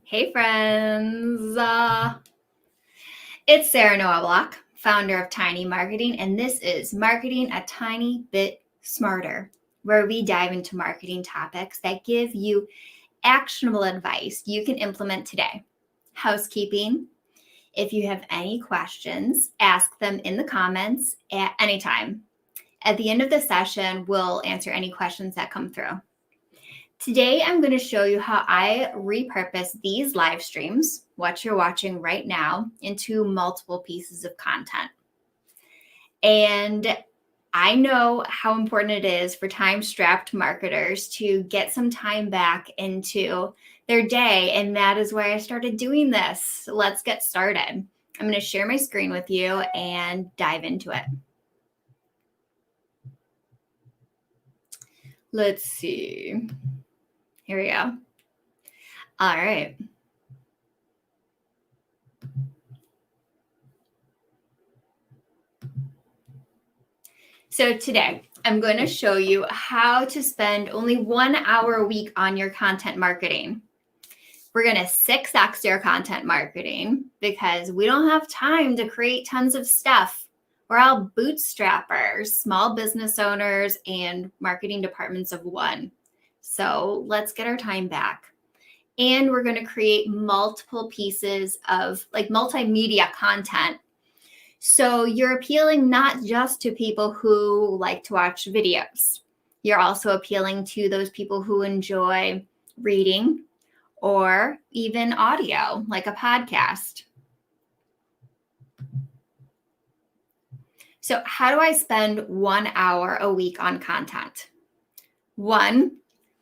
Hey friends, it's Sarah Noah Block, founder of Tiny Marketing, and this is Marketing a Tiny Bit Smarter, where we dive into marketing topics that give you actionable advice you can implement today. Housekeeping, if you have any questions, ask them in the comments at any time. At the end of the session, we'll answer any questions that come through. Today, I'm going to show you how I repurpose these live streams, what you're watching right now, into multiple pieces of content. And I know how important it is for time-strapped marketers to get some time back into their day, and that is why I started doing this. Let's get started. I'm going to share my screen with you and dive into it. Let's see. Here we go. All right. So today, I'm going to show you how to spend only 1 hour a week on your content marketing. We're going to 6x your content marketing because we don't have time to create tons of stuff. We're all bootstrappers, small business owners, and marketing departments of one. So let's get our time back. And we're going to create multiple pieces of like multimedia content. So you're appealing not just to people who like to watch videos. You're also appealing to those people who enjoy reading or even audio, like a podcast. So how do I spend 1 hour a week on content? One,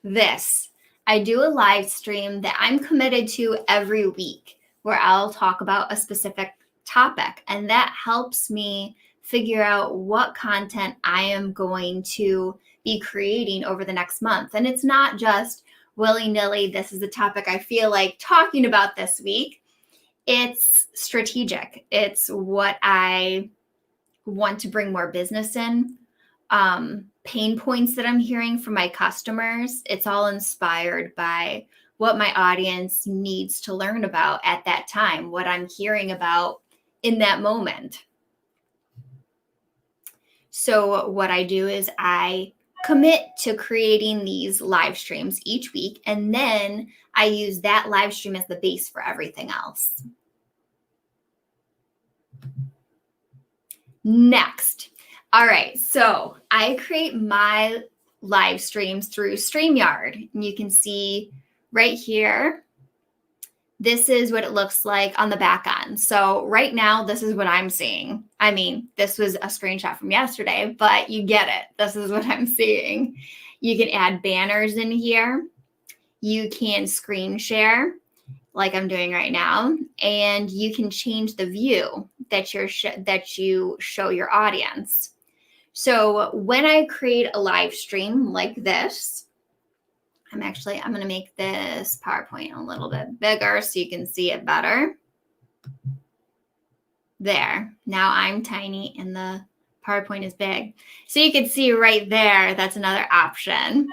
this. I do a live stream that I'm committed to every week where I'll talk about a specific topic, and that helps me figure out what content I am going to be creating over the next month. And it's not just willy-nilly, this is the topic I feel like talking about this week. It's strategic. It's what I want to bring more business in. Pain points that I'm hearing from my customers. It's all inspired by what my audience needs to learn about at that time, what I'm hearing about in that moment. So what I do is I commit to creating these live streams each week, and then I use that live stream as the base for everything else. Next. All right, so I create my live streams through Streamyard. And you can see right here, this is what it looks like on the back end. So right now, this is what I'm seeing. I mean, this was a screenshot from yesterday, but you get it. This is what I'm seeing. You can add banners in here. You can screen share like I'm doing right now, and you can change the view that you show your audience. So when I create a live stream like this, I'm going to make this PowerPoint a little bit bigger so you can see it better. There. Now I'm tiny and the PowerPoint is big. So you can see right there, that's another option.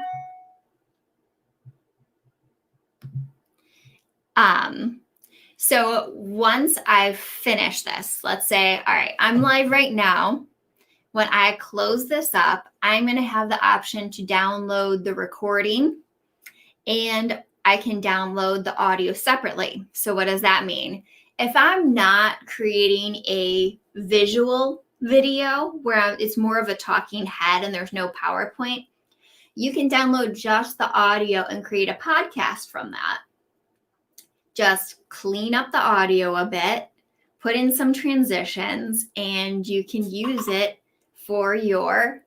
So once I've finished this, let's say, all right, I'm live right now. When I close this up, I'm going to have the option to download the recording, and I can download the audio separately. So what does that mean? If I'm not creating a visual video where it's more of a talking head and there's no PowerPoint, you can download just the audio and create a podcast from that. Just clean up the audio a bit, put in some transitions, and you can use it for your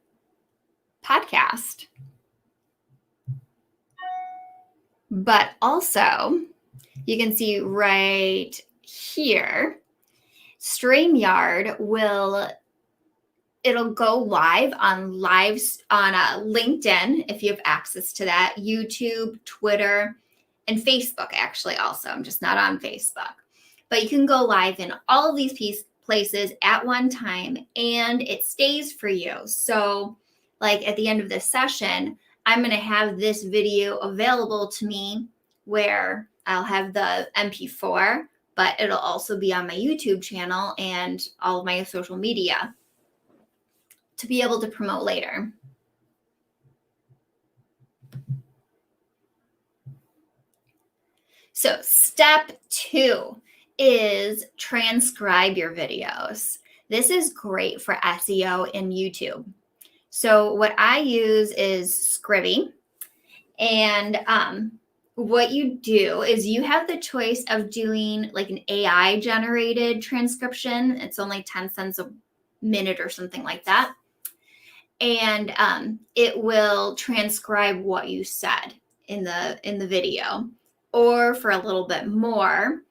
podcast. But also, you can see right here, Streamyard it'll go live on LinkedIn if you have access to that, YouTube, Twitter, and Facebook actually also. I'm just not on Facebook. But you can go live in all of these places at one time, and it stays for you. So like at the end of this session, I'm going to have this video available to me where I'll have the MP4, but it'll also be on my YouTube channel and all of my social media to be able to promote later. So step 2 is transcribe your videos. This is great for SEO in YouTube. So what I use is Scribby. And what you do is you have the choice of doing like an AI generated transcription. It's only 10 cents a minute or something like that. And it will transcribe what you said in the video. Or for a little bit more,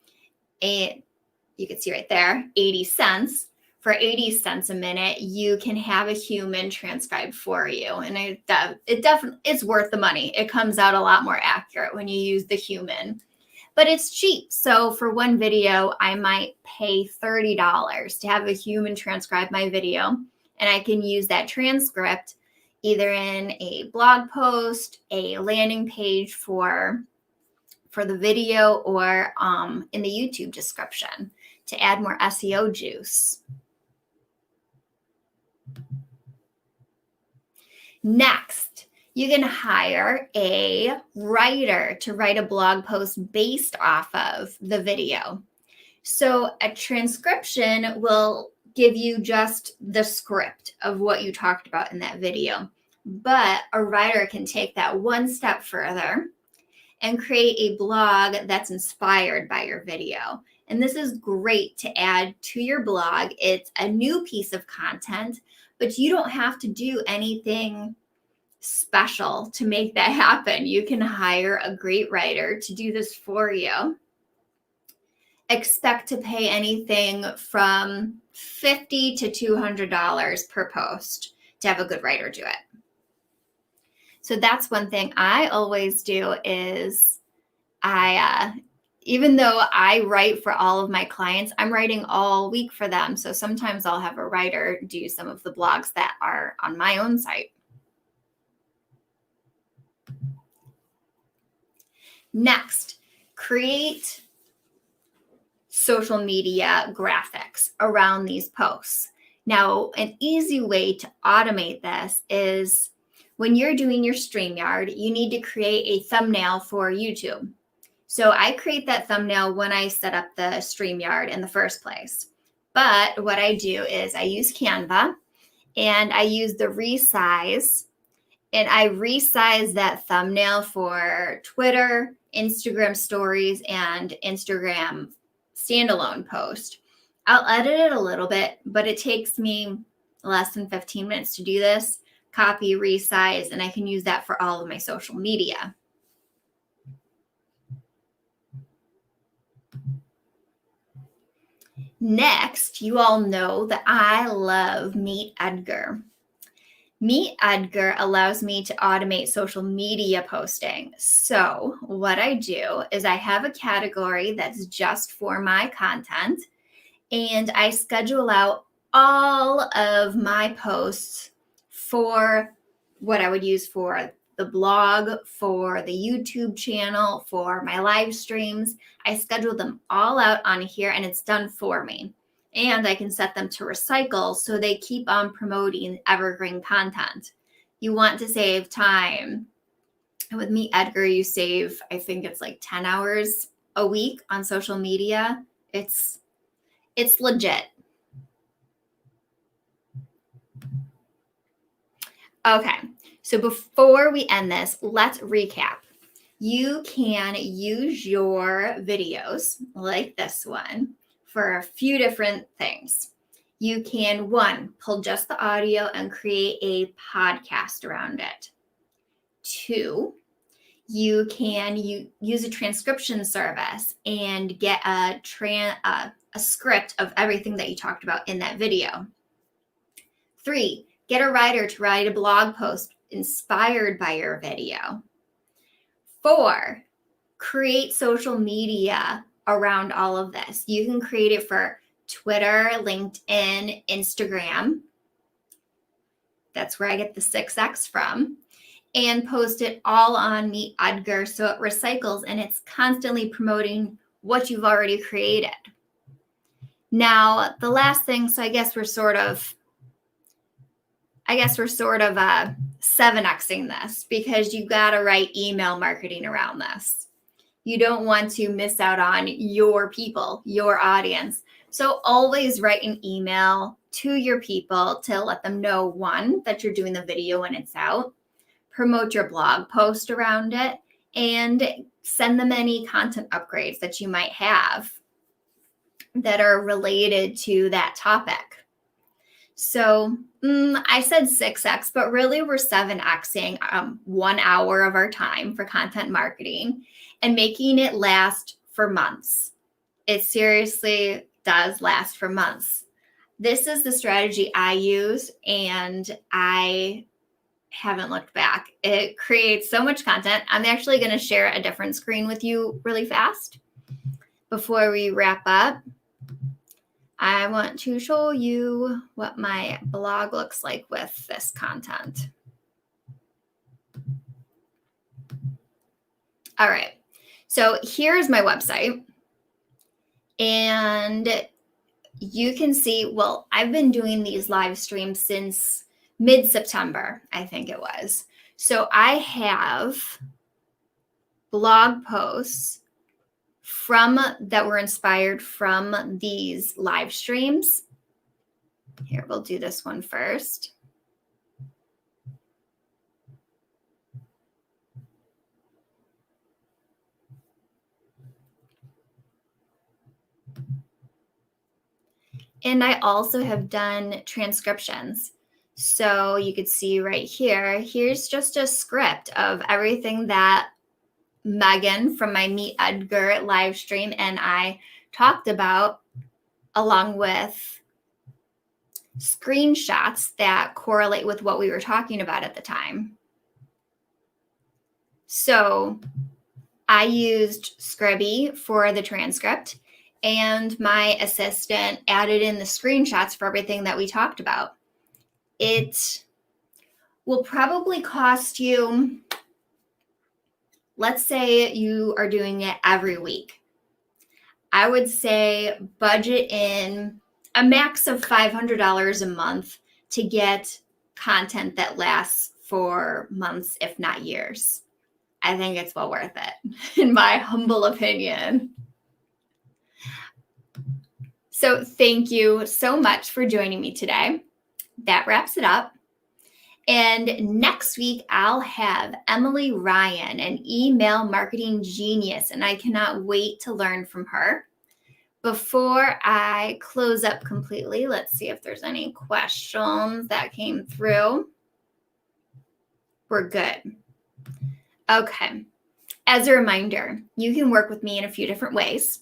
you can see right there, 80 cents. For 80 cents a minute, you can have a human transcribe for you. And it's worth the money. It comes out a lot more accurate when you use the human. But it's cheap. So for one video, I might pay $30 to have a human transcribe my video. And I can use that transcript either in a blog post, a landing page for the video, or in the YouTube description to add more SEO juice. Next, you can hire a writer to write a blog post based off of the video. So a transcription will give you just the script of what you talked about in that video. But a writer can take that one step further and create a blog that's inspired by your video. And this is great to add to your blog. It's a new piece of content, but you don't have to do anything special to make that happen. You can hire a great writer to do this for you. Expect to pay anything from $50 to $200 per post to have a good writer do it. So that's one thing I always do is even though I write for all of my clients, I'm writing all week for them. So sometimes I'll have a writer do some of the blogs that are on my own site. Next, create social media graphics around these posts. Now, an easy way to automate this is when you're doing your Streamyard, you need to create a thumbnail for YouTube. So I create that thumbnail when I set up the Streamyard in the first place. But what I do is I use Canva and I use the resize, and I resize that thumbnail for Twitter, Instagram stories, and Instagram standalone post. I'll edit it a little bit, but it takes me less than 15 minutes to do this. Copy, resize, and I can use that for all of my social media. Next, you all know that I love Meet Edgar. Meet Edgar allows me to automate social media posting. So what I do is I have a category that's just for my content, and I schedule out all of my posts for what I would use for the blog, for the YouTube channel, for my live streams. I schedule them all out on here and it's done for me. And I can set them to recycle so they keep on promoting evergreen content. You want to save time. And with Meet Edgar, you save, I think it's like 10 hours a week on social media. It's legit. Okay, so before we end this, let's recap. You can use your videos like this one for a few different things. You can, one, pull just the audio and create a podcast around it. Two, you can use a transcription service and get a script of everything that you talked about in that video. Three, get a writer to write a blog post inspired by your video. Four, create social media around all of this. You can create it for Twitter, LinkedIn, Instagram. That's where I get the 6X from. and post it all on Meet Edgar so it recycles and it's constantly promoting what you've already created. Now, the last thing, so I guess we're sort of 7xing this because you've got to write email marketing around this. You don't want to miss out on your people, your audience. So always write an email to your people to let them know, one, that you're doing the video when it's out, promote your blog post around it, and send them any content upgrades that you might have that are related to that topic. So I said 6x, but really we're 7xing 1 hour of our time for content marketing and making it last for months. It seriously does last for months. This is the strategy I use, and I haven't looked back. It creates so much content. I'm actually going to share a different screen with you really fast before we wrap up. I want to show you what my blog looks like with this content. All right. So here's my website. And you can see, well, I've been doing these live streams since mid-September, I think it was. So I have blog posts that were inspired from these live streams. Here, we'll do this one first. And I also have done transcriptions. So you could see right here, here's just a script of everything that Megan from my Meet Edgar live stream and I talked about, along with screenshots that correlate with what we were talking about at the time. So I used Scribby for the transcript, and my assistant added in the screenshots for everything that we talked about. It will probably cost you, let's say you are doing it every week. I would say budget in a max of $500 a month to get content that lasts for months, if not years. I think it's well worth it, in my humble opinion. So thank you so much for joining me today. That wraps it up. And next week, I'll have Emily Ryan, an email marketing genius, and I cannot wait to learn from her. Before I close up completely, let's see if there's any questions that came through. We're good. Okay. As a reminder, you can work with me in a few different ways.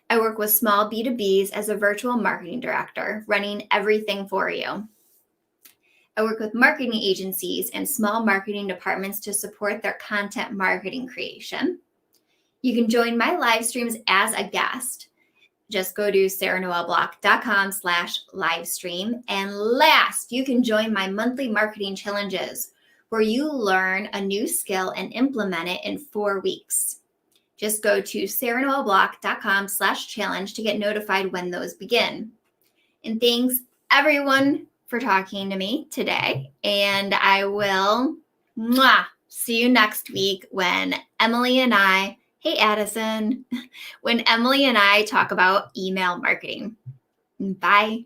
I work with small B2Bs as a virtual marketing director, running everything for you. I work with marketing agencies and small marketing departments to support their content marketing creation. You can join my live streams as a guest. Just go to sarahnoelblock.com/livestream. And last, you can join my monthly marketing challenges where you learn a new skill and implement it in 4 weeks. Just go to sarahnoelblock.com/challenge to get notified when those begin. And thanks everyone for talking to me today. And I will see you next week when Emily and I, hey Addison, when Emily and I talk about email marketing. Bye.